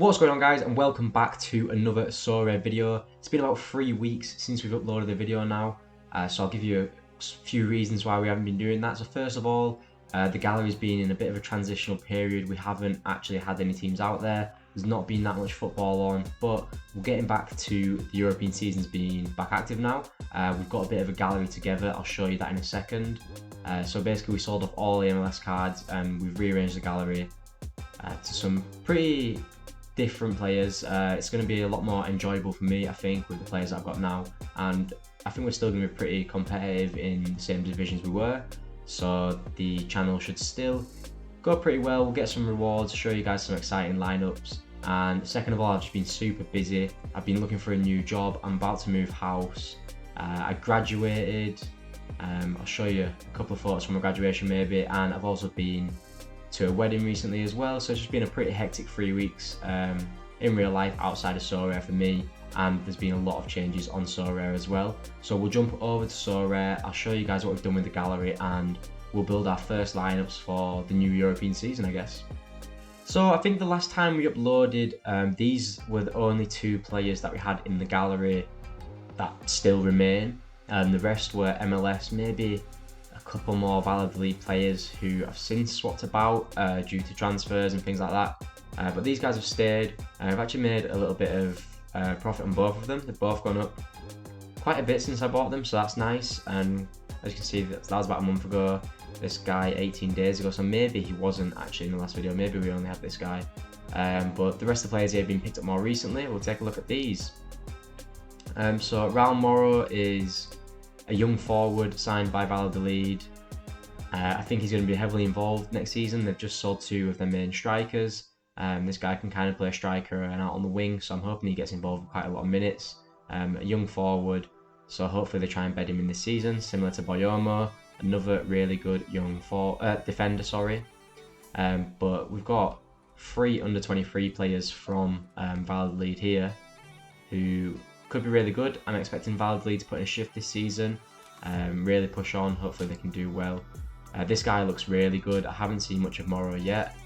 What's going on, guys, and welcome back to another Sorare video. It's been about 3 weeks since we've uploaded the video now, so I'll give you a few reasons why we haven't been doing that. So first of all, the gallery's been in a bit of a transitional period. We haven't actually had any teams out there. There's not been that much football on, but we're getting back to the European seasons being back active now. We've got a bit of a gallery together. I'll show you that in a second. So basically we sold off all the MLS cards and we've rearranged the gallery to some pretty different players. It's going to be a lot more enjoyable for me, I think, with the players that I've got now, and I think we're still going to be pretty competitive in the same divisions we were, so the channel should still go pretty well. We'll get some rewards, show you guys some exciting lineups, and second of all, I've just been super busy. I've been looking for a new job. I'm about to move house. I graduated. I'll show you a couple of photos from my graduation maybe, and I've also been to a wedding recently as well, so it's just been a pretty hectic 3 weeks in real life outside of Sorare for me, and there's been a lot of changes on Sorare as well. So we'll jump over to Sorare, I'll show you guys what we've done with the gallery, and we'll build our first lineups for the new European season, I guess. So I think the last time we uploaded, these were the only 2 players that we had in the gallery that still remain, and the rest were MLS, maybe a couple more valid league players who have since swapped about due to transfers and things like that. But these guys have stayed. I've actually made a little bit of profit on both of them. They've both gone up quite a bit since I bought them, so that's nice. And as you can see, that was about a month ago. This guy 18 days ago, so maybe he wasn't actually in the last video. Maybe we only had this guy. But the rest of the players here have been picked up more recently. We'll take a look at these. So Raul Moro is a young forward signed by Valladolid. I think he's going to be heavily involved next season. They've just sold 2 of their main strikers. This guy can kind of play a striker and out on the wing, so I'm hoping he gets involved with quite a lot of minutes. A young forward, so hopefully they try and bed him in this season, similar to Boyomo, another really good young defender. But we've got 3 under 23 players from Valladolid here who could be really good. I'm expecting Valladolid to put in a shift this season, really push on. Hopefully they can do well. This guy looks really good. I haven't seen much of Moro yet.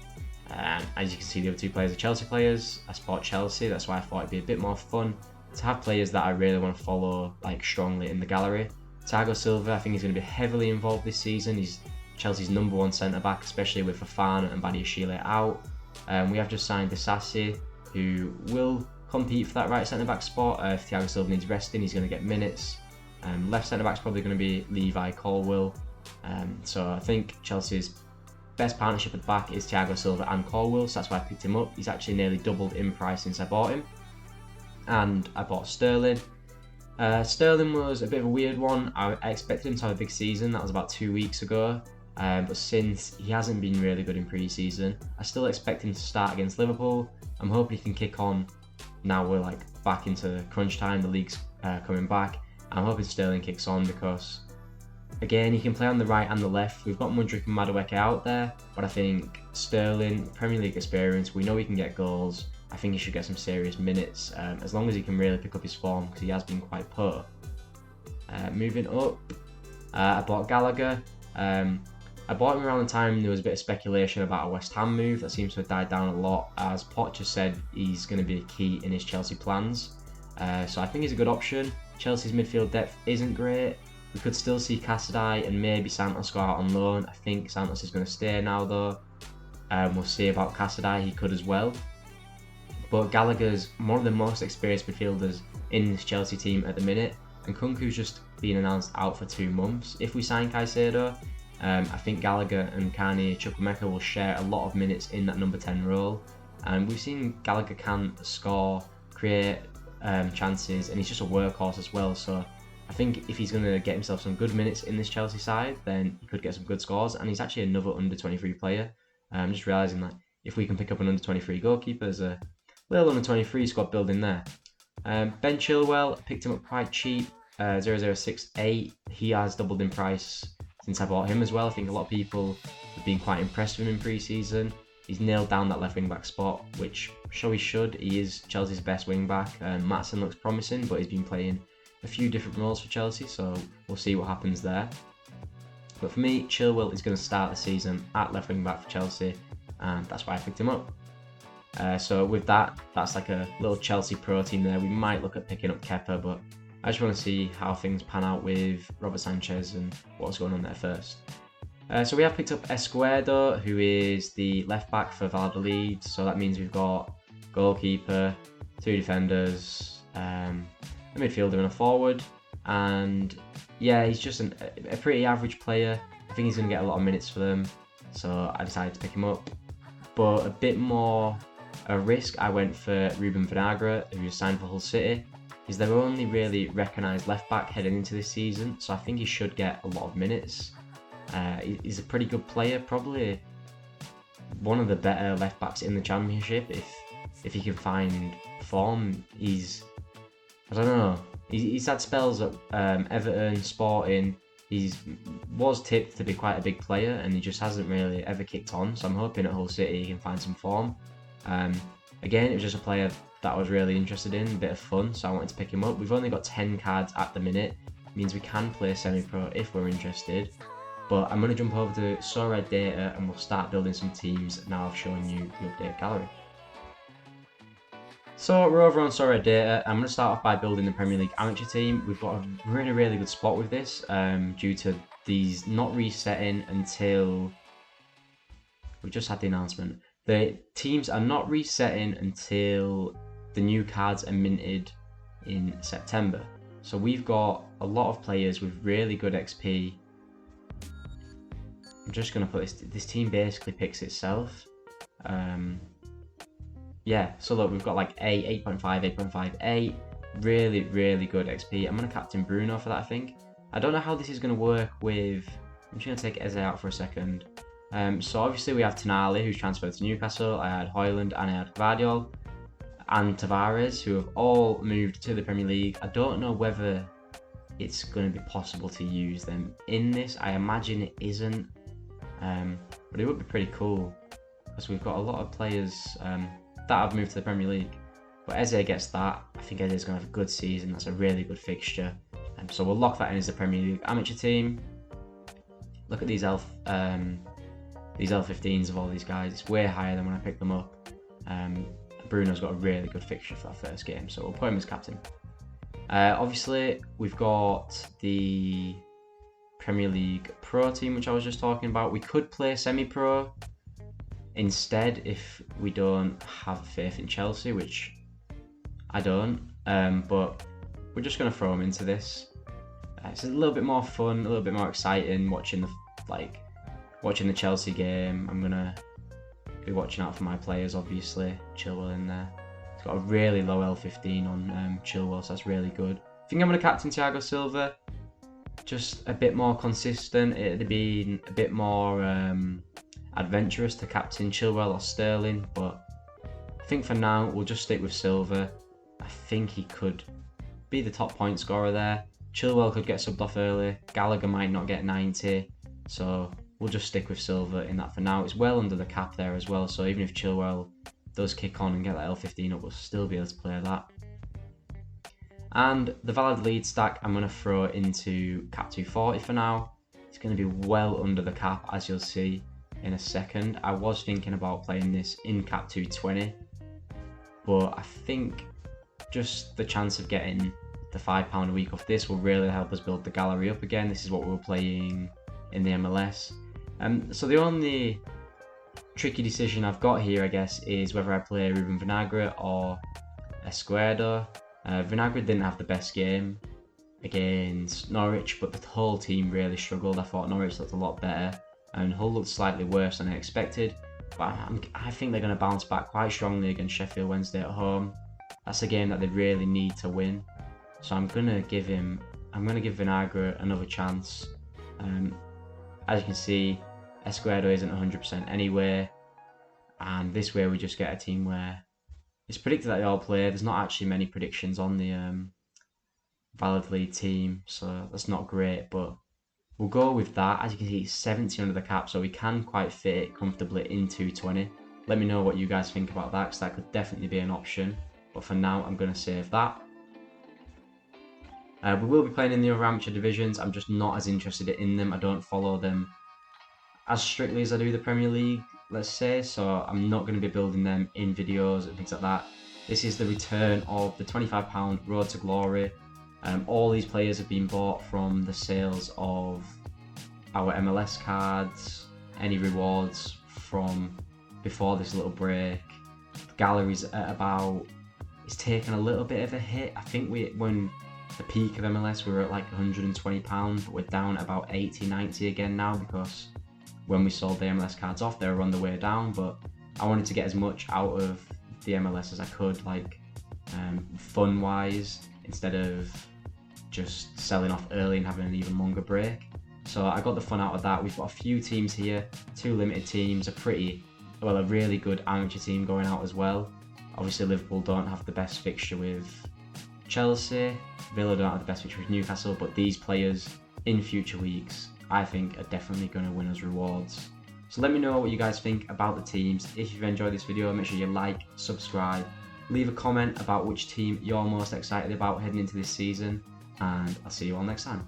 As you can see, the other 2 players are Chelsea players. I support Chelsea, that's why I thought it'd be a bit more fun to have players that I really want to follow strongly in the gallery. Thiago Silva, I think he's going to be heavily involved this season. He's Chelsea's #1 centre-back, especially with Fofana and Badiashile out. We have just signed Disasi, who will compete for that right centre-back spot. If Thiago Silva needs resting, he's going to get minutes. Left centre-back's probably going to be Levi Colwill. So I think Chelsea's best partnership at the back is Thiago Silva and Colwill, so that's why I picked him up. He's actually nearly doubled in price since I bought him. And I bought Sterling. Sterling was a bit of a weird one. I expected him to have a big season. That was about 2 weeks ago. But since he hasn't been really good in pre-season, I still expect him to start against Liverpool. I'm hoping he can kick on. Now we're back into crunch time, the league's coming back. I'm hoping Sterling kicks on because, again, he can play on the right and the left. We've got Mudryk and Madueke out there, but I think Sterling, Premier League experience, we know he can get goals. I think he should get some serious minutes, as long as he can really pick up his form, because he has been quite poor. Moving up, I bought Gallagher. I bought him around the time there was a bit of speculation about a West Ham move. That seems to have died down a lot, as Poch has said he's going to be key in his Chelsea plans. So I think he's a good option. Chelsea's midfield depth isn't great. We could still see Casadei and maybe Santos go out on loan. I think Santos is going to stay now though. We'll see about Casadei, he could as well. But Gallagher's one of the most experienced midfielders in this Chelsea team at the minute, and Kunku's just been announced out for 2 months. If we sign Caicedo, I think Gallagher and Carney Chukwuemeka will share a lot of minutes in that number 10 role. And we've seen Gallagher can score, create chances, and he's just a workhorse as well. So I think if he's going to get himself some good minutes in this Chelsea side, then he could get some good scores. And he's actually another under 23 player. I'm just realising that if we can pick up an under 23 goalkeeper, there's a little under 23 squad building there. Ben Chilwell, picked him up quite cheap, 0068. He has doubled in price since I bought him as well. I think a lot of people have been quite impressed with him in pre-season. He's nailed down that left wing back spot, which he should. He is Chelsea's best wing back. Maatsen looks promising, but he's been playing a few different roles for Chelsea, so we'll see what happens there. But for me, Chilwell is going to start the season at left wing back for Chelsea, and that's why I picked him up. So with that, that's like a little Chelsea pro team there. We might look at picking up Kepa, but I just want to see how things pan out with Robert Sanchez and what's going on there first. So we have picked up Esquerdo, who is the left back for Valladolid. So that means we've got goalkeeper, 2 defenders, a midfielder and a forward. And yeah, he's just a pretty average player. I think he's going to get a lot of minutes for them. So I decided to pick him up. But a bit more a risk, I went for Ruben Vinagre, who was signed for Hull City. He's their only really recognised left back heading into this season, so I think he should get a lot of minutes. He's a pretty good player, probably one of the better left backs in the Championship if he can find form. I don't know. He's had spells at Everton, Sporting. He was tipped to be quite a big player, and he just hasn't really ever kicked on. So I'm hoping at Hull City he can find some form. Again, it was just a player that I was really interested in, a bit of fun, so I wanted to pick him up. We've only got 10 cards at the minute, means we can play semi-pro if we're interested. But I'm going to jump over to Sorare data and we'll start building some teams now I've shown you the update gallery. So we're over on Sorare data. I'm going to start off by building the Premier League amateur team. We've got a really good spot with this due to these not resetting until... We just had the announcement. The teams are not resetting until the new cards are minted in September. So we've got a lot of players with really good XP. I'm just going to put this team basically picks itself. Yeah, so look, we've got like 8, 8.5, 8.5, 8. Really good XP. I'm going to captain Bruno for that, I think. I don't know how this is going to work with... I'm just going to take Eze out for a second. So obviously we have Tonali, who's transferred to Newcastle. I had Højlund and I had Gvardiol. And Tavares, who have all moved to the Premier League. I don't know whether it's going to be possible to use them in this. I imagine it isn't. But it would be pretty cool because we've got a lot of players that have moved to the Premier League. But Eze gets that. I think Eze is going to have a good season. That's a really good fixture. So we'll lock that in as the Premier League amateur team. Look at these L15s of all these guys. It's way higher than when I picked them up. Bruno's got a really good fixture for that first game, so we'll put him as captain. Obviously, we've got the Premier League Pro team, which I was just talking about. We could play semi-pro instead if we don't have faith in Chelsea, which I don't. But we're just going to throw them into this. It's a little bit more fun, a little bit more exciting watching the Chelsea game. I'm gonna be watching out for my players, obviously. Chilwell in there. He's got a really low L15 on Chilwell, so that's really good. I think I'm gonna captain Thiago Silva. Just a bit more consistent. It'd be a bit more adventurous to captain Chilwell or Sterling, but I think for now we'll just stick with Silva. I think he could be the top point scorer there. Chilwell could get subbed off early. Gallagher might not get 90, so we'll just stick with Silva in that for now. It's well under the cap there as well, so even if Chilwell does kick on and get that L15 up, we'll still be able to play that. And the Valladolid stack I'm going to throw into cap 240 for now. It's going to be well under the cap, as you'll see in a second. I was thinking about playing this in cap 220, but I think just the chance of getting the £5 a week off this will really help us build the gallery up again. This is what we were playing in the MLS. So the only tricky decision I've got here, I guess, is whether I play Ruben Vinagre or Esquerdo. Vinagre didn't have the best game against Norwich, but the whole team really struggled. I thought Norwich looked a lot better, and Hull looked slightly worse than I expected. But I think they're going to bounce back quite strongly against Sheffield Wednesday at home. That's a game that they really need to win. So I'm going to give Vinagre another chance. As you can see, Esquerdo isn't 100% anyway, and this way we just get a team where it's predicted that they all play. There's not actually many predictions on the Valladolid team, so that's not great, but we'll go with that. As you can see, it's 70 under the cap, so we can quite fit it comfortably in 220. Let me know what you guys think about that, because that could definitely be an option, but for now I'm going to save that. We will be playing in the other amateur divisions. I'm just not as interested in them. I don't follow them as strictly as I do the Premier League. let's say, so I'm not going to be building them in videos and things like that. This is the return of the £25 Road to Glory. All these players have been bought from the sales of our MLS cards, any rewards from before this little break. The gallery's at about, it's taken a little bit of a hit. I think when the peak of MLS we were at like £120, but we're down about 80, 90 again now, because when we sold the MLS cards off, they were on the way down. But I wanted to get as much out of the MLS as I could, like fun wise, instead of just selling off early and having an even longer break. So I got the fun out of that. We've got a few teams here, 2 limited teams, a really good amateur team going out as well. Obviously Liverpool don't have the best fixture with Chelsea, Villa don't have the best fixture with Newcastle, but these players in future weeks I think are definitely going to win us rewards. So let me know what you guys think about the teams. If you've enjoyed this video, make sure you like, subscribe, leave a comment about which team you're most excited about heading into this season, and I'll see you all next time.